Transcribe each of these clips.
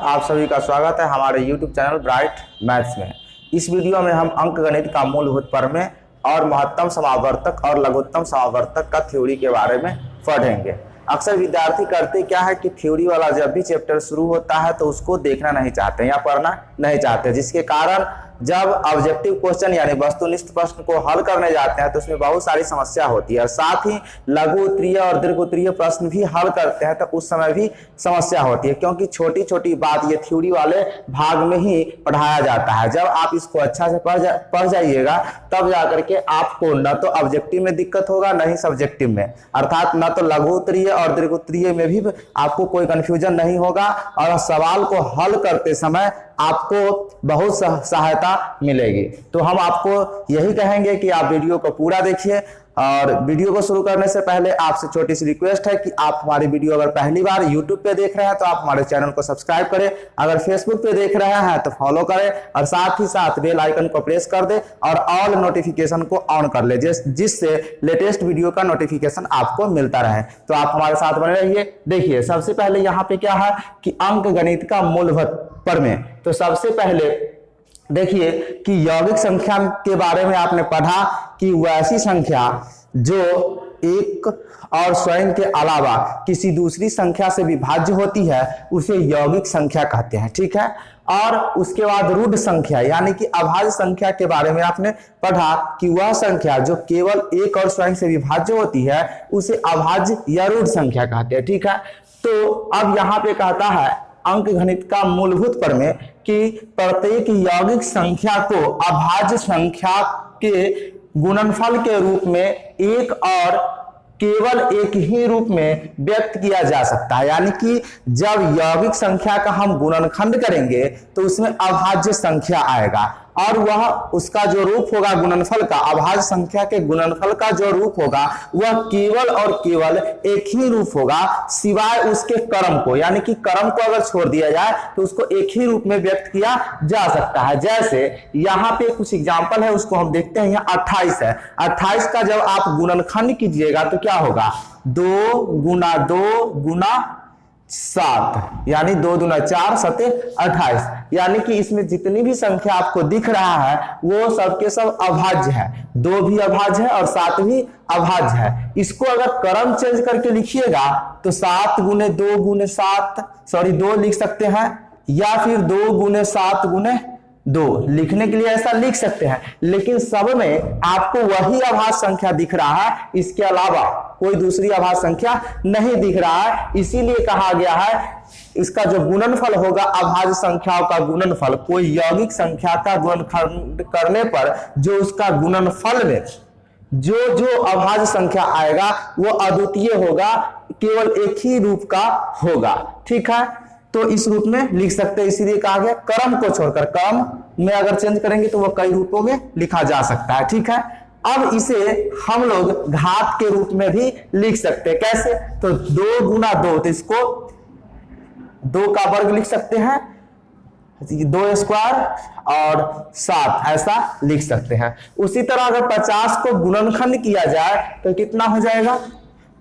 आप सभी का स्वागत है हमारे YouTube चैनल ब्राइट मैथ्स में। इस वीडियो में हम अंकगणित का मूलभूत प्रमेय और महत्तम समावर्तक और लघुत्तम समावर्तक का थ्योरी के बारे में पढ़ेंगे। अक्सर विद्यार्थी करते क्या है कि थ्योरी वाला जब भी चैप्टर शुरू होता है तो उसको देखना नहीं चाहते या पढ़ना नहीं चाहते, जिसके कारण जब ऑब्जेक्टिव क्वेश्चन यानी वस्तुनिष्ठ प्रश्न को हल करने जाते हैं तो उसमें बहुत सारी समस्या होती है और साथ ही लघु उत्तरीय और दीर्घ उत्तरीय प्रश्न भी हल करते हैं तो उस समय भी समस्या होती है, क्योंकि छोटी छोटी बात ये थ्योरी वाले भाग में ही पढ़ाया जाता है। जब आप इसको अच्छा से पढ़ जाइएगा तब जाकर के आपको न तो ऑब्जेक्टिव में दिक्कत होगा न ही सब्जेक्टिव में, अर्थात न तो लघु उत्तरीय और दीर्घ उत्तरीय में भी आपको कोई कंफ्यूजन नहीं होगा और सवाल को हल करते समय आपको बहुत सहायता मिलेगी। तो हम आपको यही कहेंगे कि आप वीडियो को पूरा देखिए। और वीडियो को शुरू करने से पहले आपसे छोटी सी रिक्वेस्ट है कि आप हमारी वीडियो अगर पहली बार YouTube पे देख रहे हैं तो आप हमारे चैनल को सब्सक्राइब करें, अगर Facebook पे देख रहे हैं तो फॉलो करें और साथ ही साथ बेल आइकन को प्रेस कर दें और ऑल नोटिफिकेशन को ऑन कर ले, जिससे लेटेस्ट वीडियो का नोटिफिकेशन आपको मिलता रहे। तो आप हमारे साथ बने रहिए। देखिए, सबसे पहले यहाँ पे क्या है कि अंकगणित का मूलभूत प्रमेय। तो सबसे पहले देखिए कि यौगिक संख्या के बारे में आपने पढ़ा कि वैसी संख्या जो एक और स्वयं के अलावा किसी दूसरी संख्या से विभाज्य होती है उसे यौगिक संख्या कहते हैं, ठीक है। और उसके बाद रूढ़ संख्या यानी कि अभाज्य संख्या के बारे में आपने पढ़ा कि वह संख्या जो केवल एक और स्वयं से विभाज्य होती है उसे अभाज्य या रूढ़ संख्या कहते हैं, ठीक है। तो अब यहाँ पे कहता है अंकगणित का मूलभूत प्रमेय कि प्रत्येक यौगिक संख्या को अभाज्य संख्या के गुणनफल के रूप में एक और केवल एक ही रूप में व्यक्त किया जा सकता है। यानी कि जब यौगिक संख्या का हम गुणनखंड करेंगे तो उसमें अभाज्य संख्या आएगा और वह उसका जो रूप होगा गुणनफल का, अभाज्य संख्या के गुणनफल का जो रूप होगा वह केवल और केवल एक ही रूप होगा सिवाय उसके क्रम को, यानी कि क्रम को अगर छोड़ दिया जाए तो उसको एक ही रूप में व्यक्त किया जा सकता है। जैसे यहाँ पे कुछ एग्जांपल है, उसको हम देखते हैं। यहाँ 28 है, 28 का जब आप गुणनखंड कीजिएगा तो क्या होगा 2 गुना 2 गुना 7 यानी 2 दूना 4 सते 28, यानी कि इसमें जितनी भी संख्या आपको दिख रहा है वो सबके सब अभाज्य है। 2 भी अभाज्य है और 7 भी अभाज्य है। इसको अगर क्रम चेंज करके लिखिएगा तो 7 गुने 2 गुने 7 2 लिख सकते हैं, या फिर 2 गुने 7 गुने 2 लिखने के लिए ऐसा लिख सकते हैं, लेकिन सब में आपको वही अभाज्य संख्या दिख रहा है, इसके अलावा कोई दूसरी अभाज्य संख्या नहीं दिख रहा है। इसीलिए कहा गया है इसका जो गुणनफल होगा अभाज्य संख्याओं का गुणनफल, कोई यौगिक संख्या का गुणनखंड करने पर जो उसका गुणनफल में जो अभाज्य संख्या आएगा वो अद्वितीय होगा, केवल एक ही रूप का होगा, ठीक है। तो इस रूप में लिख सकते हैं, इसीलिए कहा गया क्रम को छोड़कर, क्रम में अगर चेंज करेंगे तो वह कई रूपों में लिखा जा सकता है, ठीक है। अब इसे हम लोग घात के रूप में भी लिख सकते हैं। कैसे? तो 2 गुना 2, तो इसको 2 का वर्ग लिख सकते हैं, 2 स्क्वायर और 7 ऐसा लिख सकते हैं। उसी तरह अगर 50 को गुणनखंड किया जाए तो कितना हो जाएगा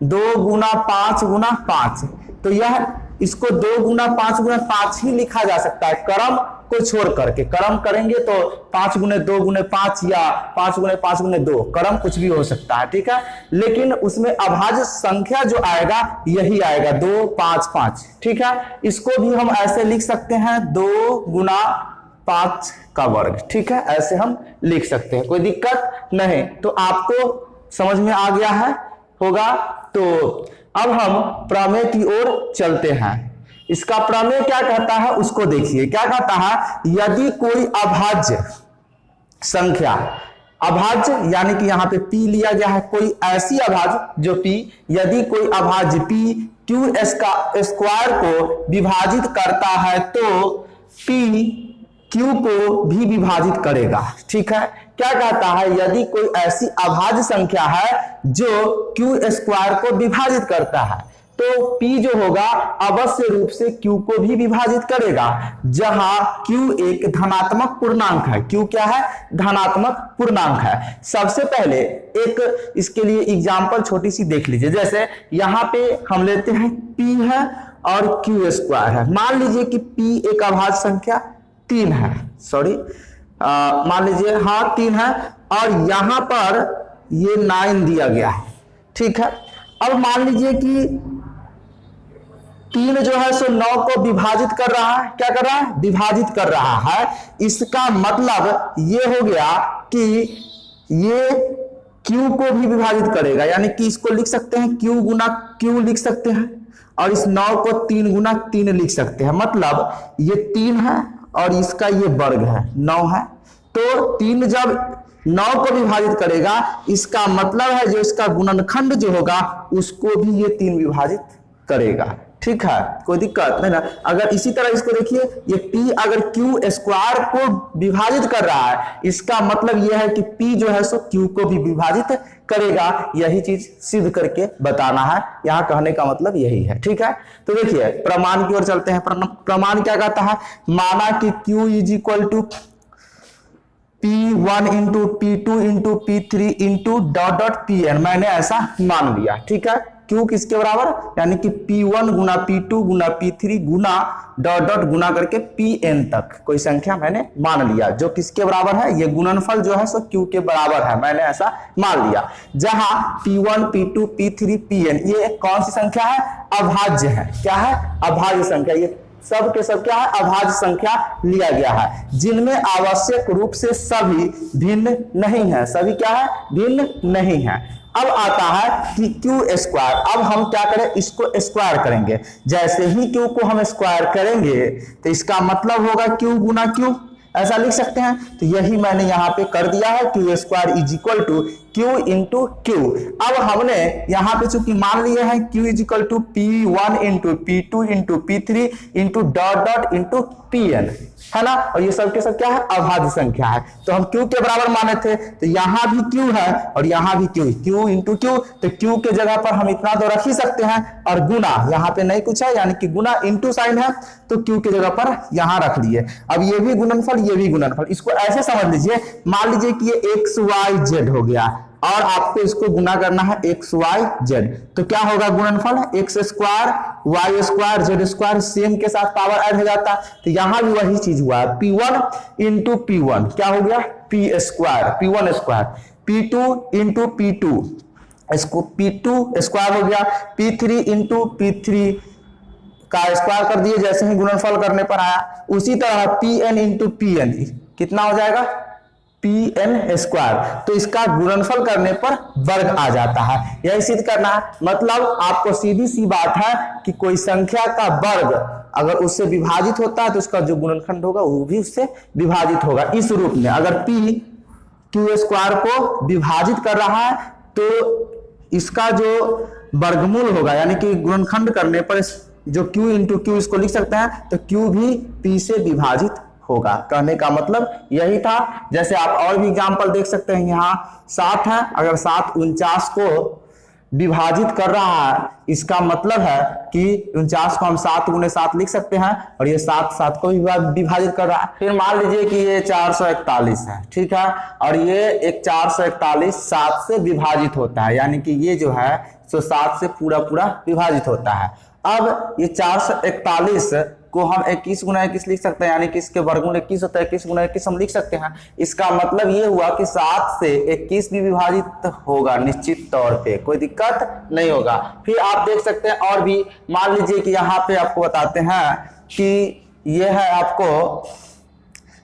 2 गुना 5 गुना 5, तो यह इसको 2 गुना 5 गुना 5 ही लिखा जा सकता है क्रम को छोड़ करके। क्रम करेंगे तो 5 गुने 2 गुने 5 या 5 गुने 5 गुने 2, क्रम कुछ भी हो सकता है, ठीक है। लेकिन उसमें अभाज्य संख्या जो आएगा यही आएगा 2 5 5, ठीक है। इसको भी हम ऐसे लिख सकते हैं 2 गुना 5 का वर्ग, ठीक है, ऐसे हम लिख सकते हैं, कोई दिक्कत नहीं। तो आपको समझ में आ गया है होगा। तो अब हम प्रमेय की ओर चलते हैं। इसका प्रमेय क्या कहता है उसको देखिए। क्या कहता है, यदि कोई अभाज्य संख्या, अभाज्य यानी कि यहाँ पे p लिया गया है, कोई ऐसी अभाज्य जो p, यदि कोई अभाज्य p q स्क्वायर को विभाजित करता है तो p q को भी विभाजित करेगा, ठीक है। क्या कहता है, यदि कोई ऐसी अभाज्य संख्या है जो q स्क्वायर को विभाजित करता है तो p जो होगा अवश्य रूप से q को भी विभाजित करेगा, जहां q एक धनात्मक पूर्णांक है। q क्या है? धनात्मक पूर्णांक है। सबसे पहले एक इसके लिए एग्जांपल छोटी सी देख लीजिए। जैसे यहाँ पे हम लेते हैं p है और क्यू स्क्वायर है। मान लीजिए कि p एक अभाज्य संख्या 3 है, सॉरी मान लीजिए हाँ 3 है, और यहां पर ये 9 दिया गया है, ठीक है। अब मान लीजिए कि 3 जो है सो 9 को विभाजित कर रहा है, क्या कर रहा है, विभाजित कर रहा है। इसका मतलब ये हो गया कि ये q को भी विभाजित करेगा, यानी कि इसको लिख सकते हैं q गुना q लिख सकते हैं, और इस 9 को 3 गुना 3 लिख सकते हैं। मतलब ये 3 है और इसका ये वर्ग है 9 है, तो 3 जब 9 को विभाजित करेगा, इसका मतलब है जो इसका गुणनखंड जो होगा उसको भी ये 3 विभाजित करेगा, ठीक है, कोई दिक्कत नहीं ना। अगर इसी तरह इसको देखिए, ये p अगर q स्क्वायर को विभाजित कर रहा है, इसका मतलब यह है कि p जो है सो q को भी विभाजित करेगा। यही चीज सिद्ध करके बताना है, यहाँ कहने का मतलब यही है, ठीक है। तो देखिए प्रमाण की ओर चलते हैं। प्रमाण क्या कहता है, माना कि q is equal to P1 into P2 into P3 into dot dot Pn, मैंने ऐसा मान लिया, ठीक है। Q किसके बराबर, यानी कि P1 गुना P2 गुना P3 गुना डॉट डॉट गुना करके Pn तक कोई संख्या मैंने मान लिया, जो किसके बराबर है, ये गुणनफल जो है सो Q के बराबर है, मैंने ऐसा मान लिया। जहां P1 P2 P3 Pn ये कौन सी संख्या है, अभाज्य है। क्या है, अभाज्य संख्या। ये सब के सब क्या है, अभाज्य संख्या लिया गया है, जिनमें आवश्यक रूप से सभी भिन्न नहीं है। सभी क्या है, भिन्न नहीं है। अब आता है कि क्यू स्क्वायर। अब हम क्या करें, इसको स्क्वायर करेंगे। जैसे ही क्यू को हम स्क्वायर करेंगे तो इसका मतलब होगा क्यू गुना क्यू, ऐसा लिख सकते हैं। तो यही मैंने यहाँ पे कर दिया है, Q square is equal to Q into Q. अब हमने यहाँ पे चूंकि मान लिया है Q is equal to P1 into P2 into P3 into dot dot into Pn, है ना। और ये सब के सब क्या है, अभाज्य संख्या है। तो हम q के बराबर माने थे, तो यहाँ भी q है और यहाँ भी q इंटू q। तो q के जगह पर हम इतना तो रख ही सकते हैं, और गुना यहाँ पे नहीं कुछ है, यानी कि गुना इंटू साइन है, तो q के जगह पर यहाँ रख लिए। अब ये भी गुणनफल, ये भी गुणनफल। इसको ऐसे समझ लीजिए, मान लीजिए कि ये x y z हो गया और आपको इसको गुना करना है x y z, तो क्या होगा गुणनफल, x square y square z square, same के साथ पावर ऐड हो जाता। तो यहां भी वही चीज हुआ, P1 इंटू P1 क्या हो गया, P square, P1 square, P2 into P2 इसको P2 स्क्वायर हो गया, P3 इंटू P3 का स्क्वायर कर दिए जैसे ही गुणनफल करने पर आया। उसी तरह Pn इंटू Pn कितना हो जाएगा, Pn स्क्वायर। तो इसका गुणनफल करने पर वर्ग आ जाता है, यही सिद्ध करना है। मतलब आपको सीधी सी बात है कि कोई संख्या का वर्ग अगर उससे विभाजित होता है तो उसका जो गुणनखंड होगा वो भी उससे विभाजित होगा। इस रूप में अगर P क्यू स्क्वायर को विभाजित कर रहा है तो इसका जो वर्गमूल होगा, यानी कि गुणनखंड करने पर जो Q इंटू क्यू इसको लिख सकते हैं, तो Q भी P से विभाजित होगा। कहने का मतलब यही था। जैसे आप और भी एग्जांपल देख सकते हैं, यहाँ 7 है, अगर 7 49 को विभाजित कर रहा है, इसका मतलब है कि 49 को हम 7 गुने 7 लिख सकते हैं, और ये 7 को भी विभाजित कर रहा है। फिर मान लीजिए कि ये 441 है, ठीक है, और ये एक 441 7 से विभाजित होता है, यानी कि ये जो है तो 7 से पूरा पूरा विभाजित होता है। अब ये 441 को हम 21 गुना 21 लिख सकते हैं, यानी कि इसके वर्गमूल 21 होता है, 21 गुना 21 हम लिख सकते हैं। इसका मतलब ये हुआ कि 7 से 21 भी विभाजित होगा निश्चित तौर पे, कोई दिक्कत नहीं होगा। फिर आप देख सकते हैं और भी, मान लीजिए कि यहाँ पे आपको बताते हैं कि ये है आपको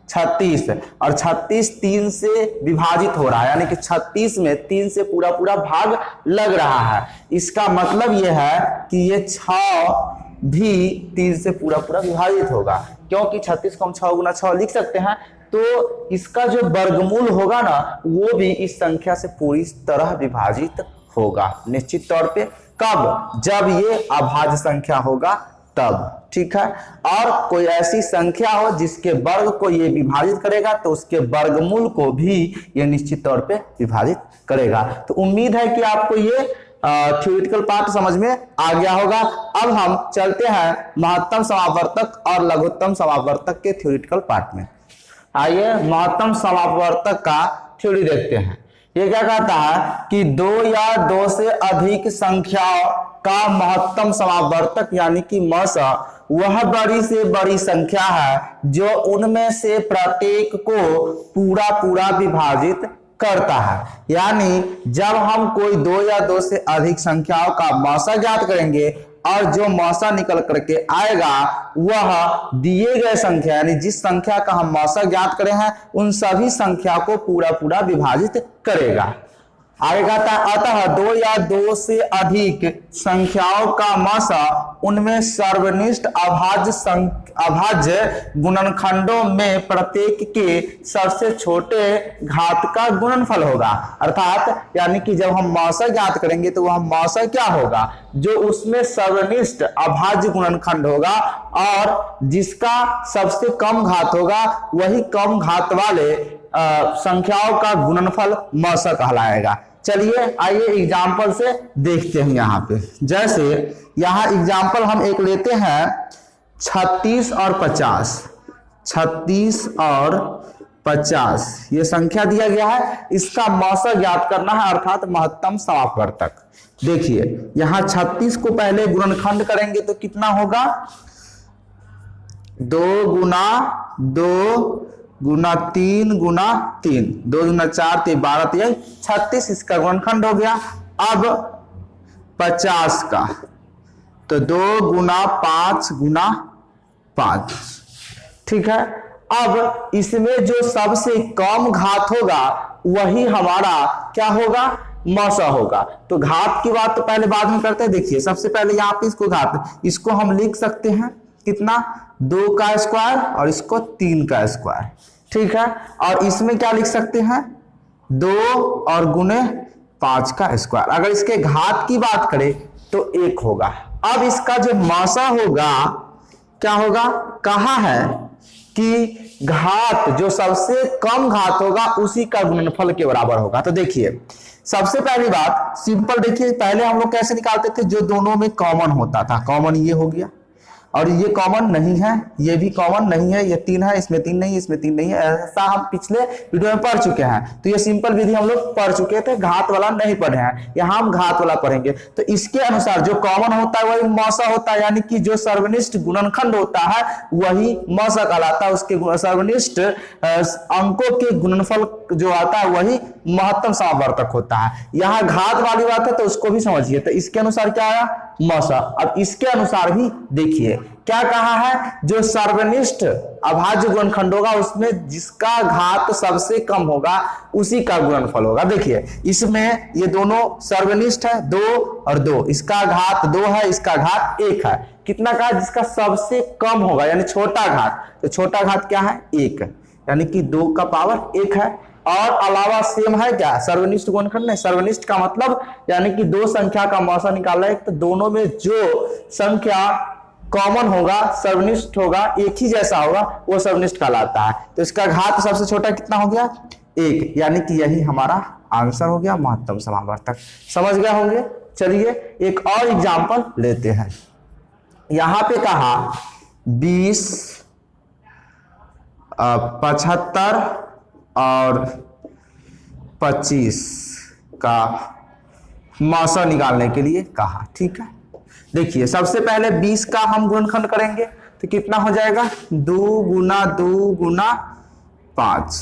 36 और 36 3 से विभाजित हो रहा है, यानी कि 36 में 3 से पूरा पूरा भाग लग रहा है। इसका मतलब यह है कि ये 6 भी 3 से पूरा पूरा विभाजित होगा, क्योंकि 36 को हम 6 गुना 6 लिख सकते हैं। तो इसका जो वर्गमूल होगा ना, वो भी इस संख्या से पूरी तरह विभाजित होगा निश्चित तौर पे। कब, जब ये अभाज्य संख्या होगा तब, ठीक है। और कोई ऐसी संख्या हो जिसके वर्ग को ये विभाजित करेगा, तो उसके वर्गमूल को भी ये निश्चित तौर पे विभाजित करेगा। तो उम्मीद है कि आपको ये थ्योरेटिकल पार्ट समझ में आ गया होगा। अब हम चलते हैं महत्तम समापवर्तक और लघुत्तम समापवर्तक के थ्योरेटिकल पार्ट में। आइए महत्तम समापवर्तक का थ्योरी देखते हैं। ये क्या कहता है कि 2 या 2 से अधिक संख्याओं का महत्तम समावर्तक यानी कि मौसा वह बड़ी से बड़ी संख्या है जो उनमें से प्रत्येक को पूरा पूरा विभाजित करता है। यानी जब हम कोई दो या दो से अधिक संख्याओं का मौसा ज्ञात करेंगे और जो मौसा निकल करके आएगा वह दिए गए संख्या यानी जिस संख्या का हम मौसा ज्ञात करे हैं उन सभी संख्या को पूरा पूरा विभाजित करेगा। आगे कहता है अतः दो या दो से अधिक संख्याओं का मौसा उनमें सर्वनिष्ठ अभाज्य गुणनखंडों में प्रत्येक के सबसे छोटे घात का गुणनफल होगा। अर्थात यानी कि जब हम मौसा ज्ञात करेंगे तो वह मौसा क्या होगा, जो उसमें सर्वनिष्ठ अभाज्य गुणनखंड होगा और जिसका सबसे कम घात होगा वही कम घात वाले संख्याओं का गुणनफल मौसा कहलाएगा। चलिए आइए एग्जाम्पल से देखते हैं। यहाँ पे जैसे यहाँ एग्जाम्पल हम एक लेते हैं 36 और 50। 36 और 50 ये संख्या दिया गया है, इसका मौसा ज्ञात करना है अर्थात महत्तम समावर्तक। देखिए यहाँ 36 को पहले गुणनखंड करेंगे तो कितना होगा, 2 गुना 2 गुना 3 गुना 3, 2 गुना 4 3 12 36 इसका गुणनखंड हो गया। अब 50 का तो 2 गुना 5 गुना 5, ठीक है। अब इसमें जो सबसे कम घात होगा वही हमारा क्या होगा, मौसा होगा। तो घात की बात तो पहले बाद में करते हैं। देखिए सबसे पहले यहाँ पे इसको घात, इसको हम लिख सकते हैं कितना, 2 का स्क्वायर और इसको 3 का स्क्वायर, ठीक है। और इसमें क्या लिख सकते हैं, 2 और गुने 5 का स्क्वायर। अगर इसके घात की बात करें तो 1 होगा। अब इसका जो मौसा होगा क्या होगा, कहा है कि घात जो सबसे कम घात होगा उसी का गुणनफल के बराबर होगा। तो देखिए सबसे पहली बात सिंपल, देखिए पहले हम लोग कैसे निकालते थे, जो दोनों में कॉमन होता था, कॉमन ये हो गया और ये कॉमन नहीं है, ये भी कॉमन नहीं है, ये 3 है, इसमें 3 नहीं, इसमें 3 नहीं है, ऐसा हम पिछले वीडियो में पढ़ चुके हैं। तो ये सिंपल विधि हम लोग पढ़ चुके थे, घात वाला नहीं पढ़े हैं, यहाँ हम घात वाला पढ़ेंगे। तो इसके अनुसार जो कॉमन होता है वही मौसा होता है, यानी कि जो सर्वनिष्ठ गुणनखंड होता है वही मौसा कहलाता है। उसके सर्वनिष्ठ अंकों के गुणनफल जो आता है वही महत्तम समावर्तक होता है। यहाँ घात वाली बात है तो उसको भी समझिए। तो इसके अनुसार क्या आया, मौसा। अब इसके अनुसार भी देखिए क्या कहा है, जो सर्वनिष्ठ अभाज्य गुणनखंड होगा उसमें जिसका घात सबसे कम होगा उसी का गुणनफल होगा। देखिए इसमें ये दोनों सर्वनिष्ठ है, 2 और 2, इसका घात 2 है, इसका घात 1 है। कितना का, जिसका सबसे कम होगा यानी छोटा घात, तो छोटा घात क्या है, 1, यानी कि 2 का पावर 1 है। और अलावा सेम है क्या, सर्वनिष्ठ गुणनखंड नहीं, सर्वनिष्ठ का मतलब यानी कि 2 संख्या का मौसा निकालना है तो दोनों में जो संख्या कॉमन होगा, सर्वनिष्ठ होगा, एक ही जैसा होगा, वो सर्वनिष्ठ कहलाता है। तो इसका घात सबसे छोटा कितना हो गया, 1, यानी कि यही हमारा आंसर हो गया महत्तम समावर्तक। समझ गए होंगे। चलिए एक और एग्जांपल लेते हैं। यहां पे कहा 20, 75 और 25 का मौसा निकालने के लिए कहा, ठीक है। देखिए सबसे पहले 20 का हम गुणनखंड करेंगे तो कितना हो जाएगा, 2 गुना 2 गुना 5।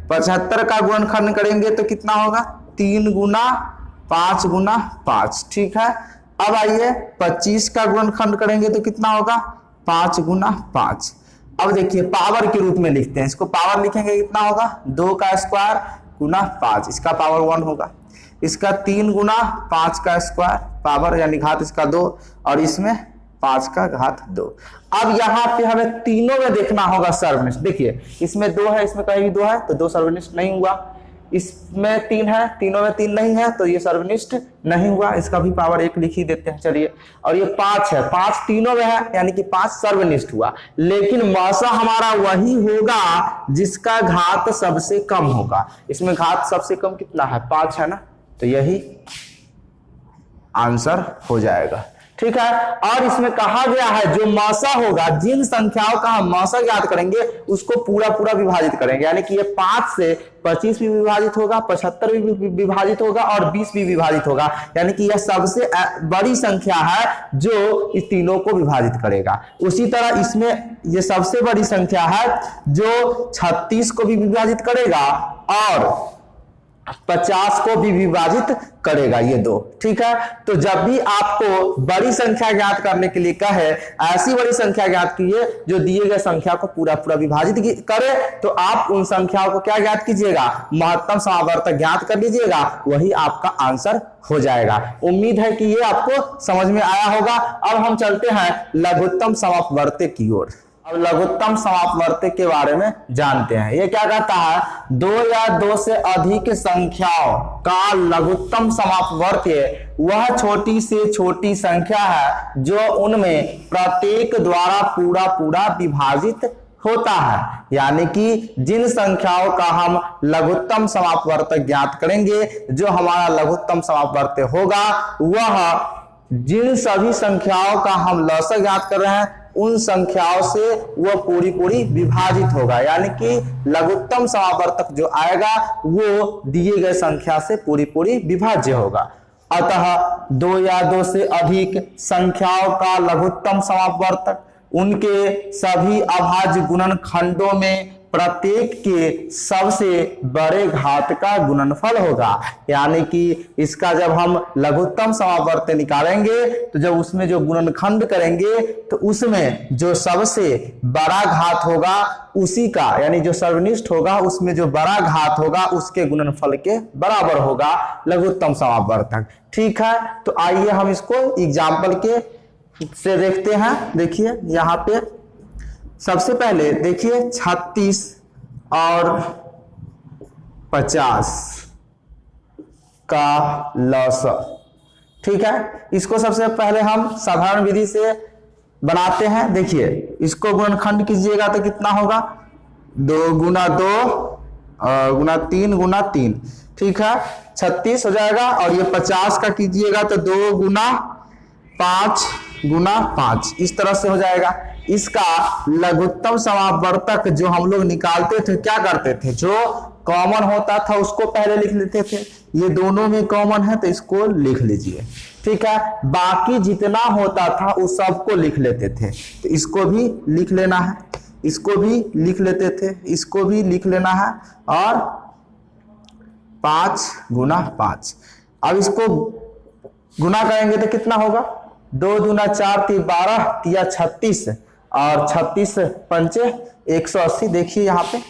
75 का गुणनखंड करेंगे तो कितना होगा, 3 गुना 5 गुना 5, ठीक है। अब आइए 25 का गुणनखंड करेंगे तो कितना होगा, 5 गुना 5। अब देखिए पावर के रूप में लिखते हैं, इसको पावर लिखेंगे कितना होगा, 2 का स्क्वायर गुना 5, इसका पावर 1 होगा। इसका 3 गुना 5 का स्क्वायर पावर यानी घात इसका 2 और इसमें 5 का घात 2। अब यहाँ पे हमें तीनों में देखना होगा सर्वनिष्ठ। देखिए इसमें 2 है, इसमें कहीं भी 2 है तो 2 सर्वनिष्ठ नहीं हुआ, इसमें 3 है, तीनों में 3 नहीं है तो ये सर्वनिष्ठ नहीं हुआ, इसका भी पावर 1 लिख ही देते हैं। चलिए और ये 5 है, 5 तीनों में है यानी कि 5 सर्वनिष्ठ हुआ, लेकिन मौसा हमारा वही होगा जिसका घात सबसे कम होगा। इसमें घात सबसे कम कितना है, 5 है ना, तो यही आंसर हो जाएगा। ठीक है। और इसमें कहा गया है जो मौसा होगा, जिन संख्याओं का हम मौसा ज्ञात करेंगे उसको पूरा पूरा विभाजित करेंगे, यानी कि ये 5 से 25 भी विभाजित होगा, 75 भी विभाजित होगा और 20 भी विभाजित होगा, यानी कि यह सबसे बड़ी संख्या है जो इस तीनों को विभाजित करेगा। उसी तरह इसमें ये सबसे बड़ी संख्या है जो 36 को भी विभाजित करेगा और 50 को भी विभाजित करेगा, ये दो। ठीक है, तो जब भी आपको बड़ी संख्या ज्ञात करने के लिए कहे, ऐसी बड़ी संख्या ज्ञात कीजिए जो दिए गए संख्या को पूरा पूरा विभाजित करे, तो आप उन संख्याओं को क्या ज्ञात कीजिएगा, महत्तम समावर्तक ज्ञात कर लीजिएगा, वही आपका आंसर हो जाएगा। उम्मीद है कि ये आपको समझ में आया होगा। अब हम चलते हैं लघुत्तम समापवर्तक की ओर। अब लघुत्तम समापवर्तक के बारे में जानते हैं। ये क्या कहता है, 2 या 2 से अधिक संख्याओं का लघुत्तम समापवर्तक वह छोटी से छोटी संख्या है जो उनमें प्रत्येक द्वारा पूरा पूरा विभाजित होता है। यानी कि जिन संख्याओं का हम लघुत्तम समापवर्तक ज्ञात करेंगे, जो हमारा लघुत्तम समापवर्तक होगा, वह जिन सभी संख्याओं का हम लसक ज्ञात कर रहे हैं उन संख्याओं से वह पूरी पूरी विभाजित होगा, यानी कि लघुत्तम समापवर्तक जो आएगा वो दिए गए संख्या से पूरी पूरी विभाज्य होगा। अतः 2 या 2 से अधिक संख्याओं का लघुत्तम समापवर्तक उनके सभी अभाज्य गुणनखंडों में प्रत्येक के सबसे बड़े घात का गुणनफल होगा। यानी कि इसका जब हम लघुत्तम समापवर्तक निकालेंगे तो जब उसमें जो गुणनखंड करेंगे तो उसमें जो सबसे बड़ा घात होगा उसी का, यानी जो सर्वनिष्ठ होगा उसमें जो बड़ा घात होगा उसके गुणनफल के बराबर होगा लघुत्तम समापवर्तक। ठीक है, तो आइए हम इसको एग्जाम्पल के से देखते हैं। देखिए यहाँ पे सबसे पहले देखिए 36 और 50 का लसक। ठीक है, इसको सबसे पहले हम साधारण विधि से बनाते हैं। देखिए इसको गुणनखंड कीजिएगा तो कितना होगा, 2 गुना 2 गुना 3 गुना 3। ठीक है, 36 हो जाएगा। और ये 50 का कीजिएगा तो 2 गुना 5 गुना 5, इस तरह से हो जाएगा। इसका लघुत्तम समापवर्तक जो हम लोग निकालते थे, क्या करते थे, जो कॉमन होता था उसको पहले लिख लेते थे। ये दोनों में कॉमन है तो इसको लिख लीजिए। ठीक है, बाकी जितना होता था उस सबको लिख लेते थे, तो इसको भी लिख लेना है, इसको भी लिख लेते थे, इसको भी लिख लेना है, और 5 गुना 5। अब इसको गुना करेंगे तो कितना होगा, 2 दूना 4 3 12 तिया 36 और 36 पंचे 180। देखिए यहाँ पे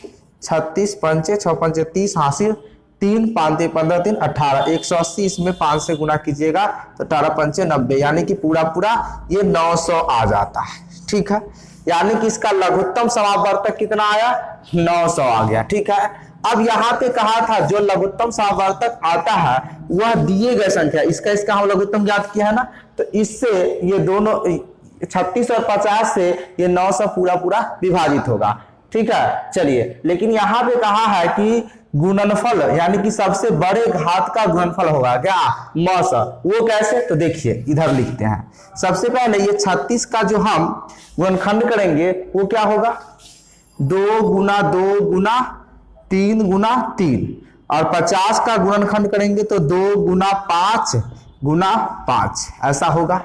36 पंचे 6 पंचे 30 हासिल 3 5 15 3 18, 180 इसमें 5 से गुना कीजिएगा तो 18 पंचे 90, यानी कि पूरा पूरा ये 900 आ जाता है। ठीक है, यानी कि इसका लघुत्तम समापवर्तक कितना आया, 900 आ गया। ठीक है, अब यहाँ पे कहा था जो लघुत्तम समापवर्तक आता है वह दिए गए संख्या, इसका हम लघुत्तम ज्ञात किया है ना, तो इससे ये दोनों 36 और 50 से ये 900 पूरा पूरा विभाजित होगा। ठीक है, चलिए, लेकिन यहाँ पे कहा है कि गुणनफल यानी कि सबसे बड़े घात का गुणनफल होगा क्या, मौसा। वो कैसे, तो देखिए इधर लिखते हैं। सबसे पहले ये 36 का जो हम गुणनखंड करेंगे वो क्या होगा, 2 गुना 2 गुना 3 गुना 3, और 50 का गुणनखंड करेंगे तो 2 गुना 5 गुना 5, ऐसा होगा।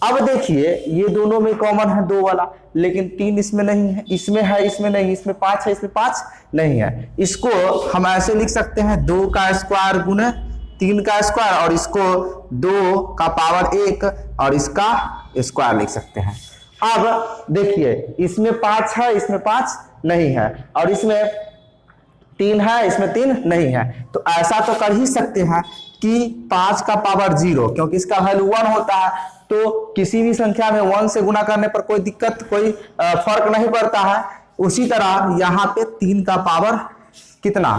अब देखिए ये दोनों में कॉमन है 2 वाला, लेकिन 3 इसमें नहीं है, इसमें है, इसमें नहीं, इसमें 5 है, इसमें 5 नहीं है। इसको हम ऐसे लिख सकते हैं 2 का स्क्वायर गुने 3 का स्क्वायर, और इसको 2 का पावर 1 और इसका स्क्वायर लिख सकते हैं। अब देखिए इसमें 5 है, इसमें 5 नहीं है, और इसमें 3 है, इसमें 3 नहीं है। तो ऐसा तो कर ही सकते हैं कि 5 का पावर 0, क्योंकि इसका वैल्यू 1 होता है, तो किसी भी संख्या में 1 से गुना करने पर कोई दिक्कत, कोई फर्क नहीं पड़ता है। उसी तरह यहाँ पे 3 का पावर कितना,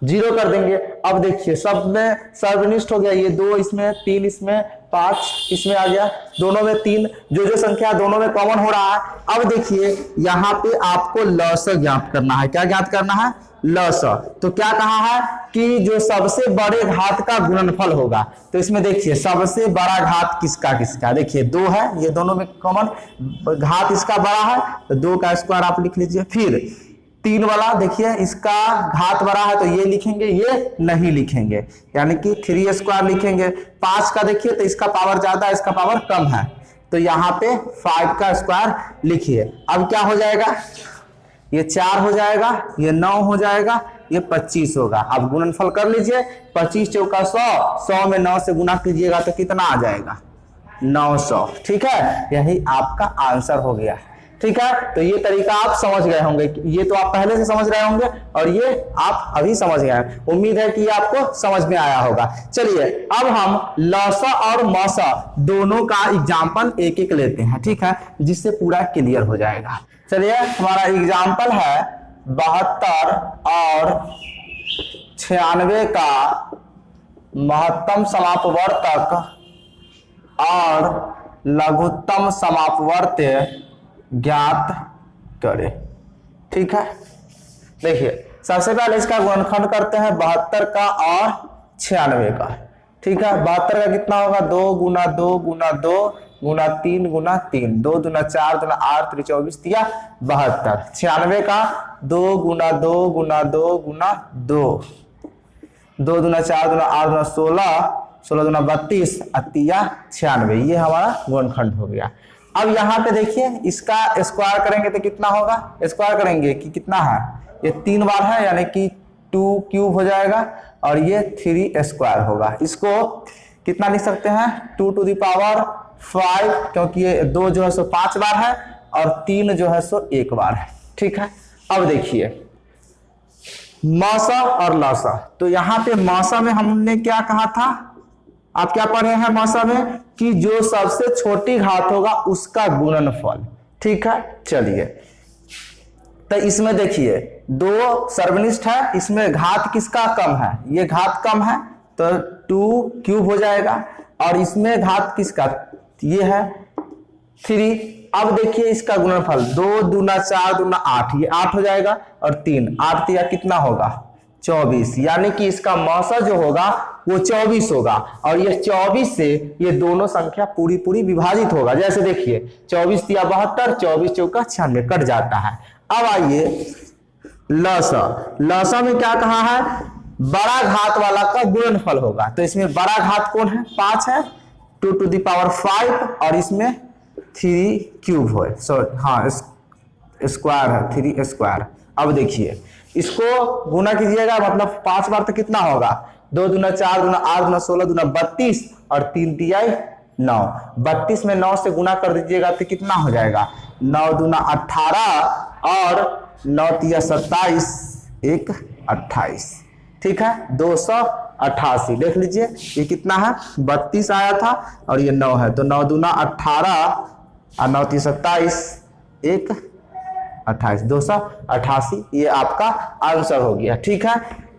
0 कर देंगे। अब देखिए सब में सर्वनिष्ठ हो गया, ये 2 इसमें, 3 इसमें, 5 इसमें आ गया, दोनों में 3, जो संख्या दोनों में कॉमन हो रहा है। अब देखिए यहाँ पे आपको लसक ज्ञात करना है। क्या ज्ञात करना है, लसक। तो क्या कहा है, कि जो सबसे बड़े घात का गुणनफल होगा। तो इसमें देखिए सबसे बड़ा घात किसका किसका, देखिए 2 है, ये दोनों में कॉमन घात इसका बड़ा है तो 2 का स्क्वायर आप लिख लीजिए। फिर 3 वाला देखिए इसका घात बड़ा है तो ये लिखेंगे, ये नहीं लिखेंगे, यानी कि 3 स्क्वायर लिखेंगे। 5 का देखिए तो इसका पावर ज्यादा है, इसका पावर कम है, तो यहाँ पे 5 का स्क्वायर लिखिए। अब क्या हो जाएगा, ये 4 हो जाएगा, ये 9 हो जाएगा, ये 25 होगा। अब गुणनफल कर लीजिए, 25 चौका 100, 100 में 9 से गुना कीजिएगा तो कितना आ जाएगा, 900। ठीक है, यही आपका आंसर हो गया। ठीक है, तो ये तरीका आप समझ गए होंगे, ये तो आप पहले से समझ रहे होंगे और ये आप अभी समझ गए। उम्मीद है कि ये आपको समझ में आया होगा। चलिए अब हम लसा और मसा दोनों का एग्जाम्पल एक एक लेते हैं, ठीक है, जिससे पूरा क्लियर हो जाएगा। चलिए हमारा एग्जाम्पल है 72 और 96 का महत्तम समापवर्तक और लघुत्तम समापवर्त्य ज्ञात करें। ठीक है, देखिए सबसे पहले इसका गुणनखंड करते हैं 72 का और 96 का। ठीक है, 72 का कितना होगा, 2 गुना 2 गुना 2 गुना 3 गुना 3, 2 दूना 4 दूना 8 3 24 दिया 72। 96 का 2 गुना 2 गुना 2 गुना 2, 2 दूना 4 दूना 8 दूना 16, 16 दूना 32 अतिया 96, ये हमारा गुणनखंड हो गया। अब यहाँ पे देखिए इसका स्क्वायर करेंगे तो कितना होगा, स्क्वायर करेंगे कि कितना है, ये 3 बार है यानी कि 2 क्यूब हो जाएगा और ये 3 स्क्वायर होगा। इसको कितना लिख सकते हैं, 2 टू द पावर 5, क्योंकि ये 2 जो है सो 5 बार है और 3 जो है सो 1 बार है। ठीक है, अब देखिए मौसा और लौसा, तो यहाँ पे मौसा में हमने क्या कहा था, आप क्या पढ़े हैं मौसा में, कि जो सबसे छोटी घात होगा उसका गुणनफल। ठीक है, चलिए तो इसमें देखिए 2 सर्वनिष्ठ है, इसमें घात किसका कम है, ये घात कम है तो 2 क्यूब हो जाएगा, और इसमें घात किसका, ये है 3। अब देखिए इसका गुणनफल 2 दूना 4 दूना 8, ये 8 हो जाएगा, और 3 8 दिया कितना होगा 24, यानी कि इसका मौसा जो होगा वो 24 होगा, और ये 24 से ये दोनों संख्या पूरी पूरी विभाजित होगा। जैसे देखिए 24 दिया 72, 24 चौका 96 कट जाता है। अब आइए लसा, लसा में क्या कहा है, बड़ा घात वाला का गुणनफल होगा, तो इसमें बड़ा घात कौन है, 5 है, 2 टू द पावर 5, और इसमें 3 क्यूब हो, हाँ स्क्वायर है, 3 स्क्वायर। अब देखिए इसको गुना कीजिएगा, मतलब 5 बार तो कितना होगा, 2 दूना 4 दूना 8 दूना 16 दूना 32, और 3 तिया 9, 32 में 9 से गुना कर दीजिएगा तो कितना हो जाएगा, 9 दूना 18 और 9 तिया 27, 1 28। ठीक है, 288 देख लीजिए, ये कितना है 32 आया था और ये 9 है, तो 9 दूना 18 और 9 तिया 27, 1 28, 288, ये आपका आंसर हो गया। ठीक है,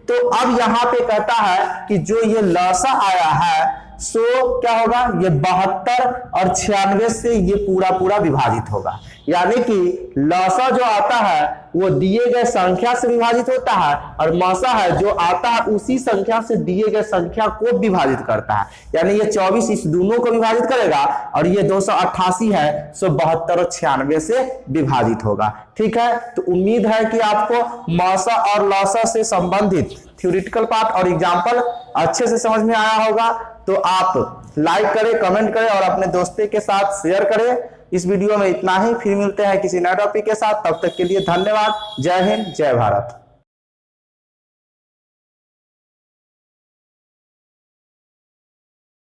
तो अब यहाँ पे कहता है कि जो ये लसा आया है सो क्या होगा, ये 72 और 96 से ये पूरा पूरा विभाजित होगा, यानी कि लसा जो आता है वो दिए गए संख्या से विभाजित होता है, और मसा है जो आता है उसी संख्या से दिए गए संख्या को विभाजित करता है, यानी ये 24 इस दोनों को विभाजित करेगा, और ये 288 है सो 72 और 96 से विभाजित होगा। ठीक है, तो उम्मीद है कि आपको मसा और लसा से संबंधित थ्योरेटिकल पार्ट और एग्जाम्पल अच्छे से समझ में आया होगा। तो आप लाइक करें, कमेंट करें और अपने दोस्तों के साथ शेयर करें। इस वीडियो में इतना ही, फिर मिलते हैं किसी नए टॉपिक के साथ, तब तक के लिए धन्यवाद। जय हिंद, जय भारत।